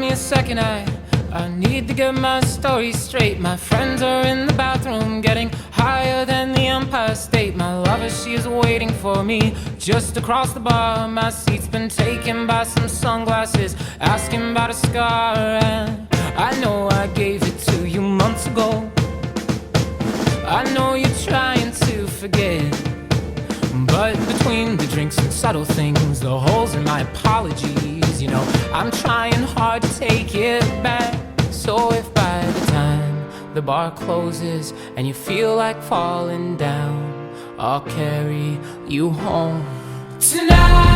me a second, I need to get my story straight. My friends are in the bathroom getting higher than the Empire State. My lover, she is waiting for me just across the bar. My seat's been taken by some sunglasses asking about a scar. And I know I gave it to you months ago. I know you're trying to forget, but between the drinks and subtle things, the holes in my apologies, you know, I'm trying hard to take it back. So if by the time the bar closes and you feel like falling down, I'll carry you home tonight.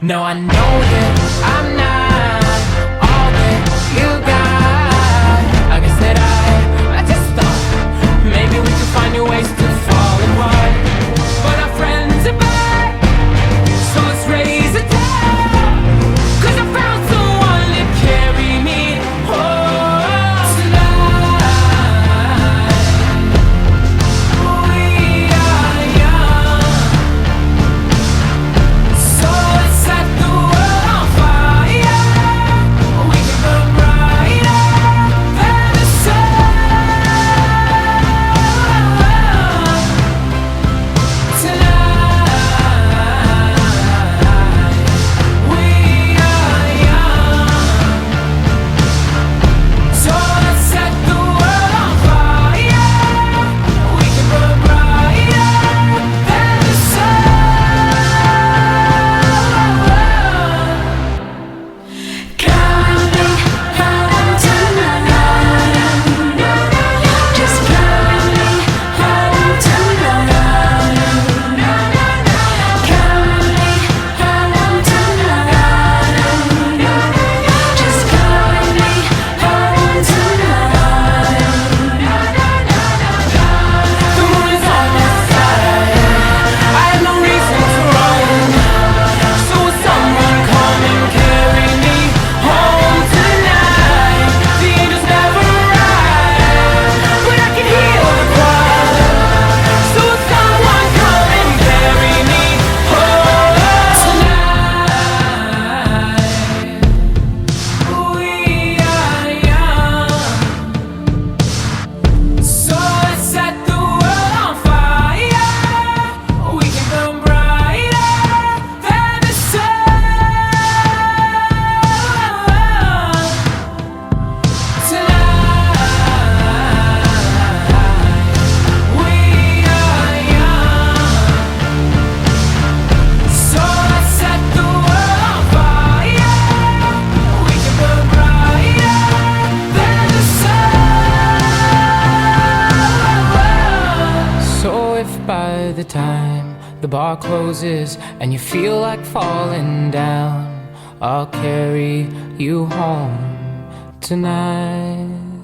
Now I know that I'm not all that you got. I guess that I just thought maybe we could find new ways to fall apart. But our friends are back, so let's raise a toast, 'cause I found someone to carry me home tonight. We are young, so let's set the world on fire. We can burn brighter than the sun tonight. We are young, so let's set the world on fire. We can burn brighter than the sun. Coming home tonight. Just coming home tonight. Coming home tonight. Just coming home tonight. The moon is on my side. I have no reason to run. So will someone come and carry me home tonight? The angels never arrive, but I can hear the choir. So will someone come and carry me home tonight? We are young, so let's set the world on fire. We can burn brighter than the sun tonight. We are young, so let's set the world on fire. We can burn brighter than the sun. So if by the time the bar closes and you feel like falling down, I'll carry you home tonight.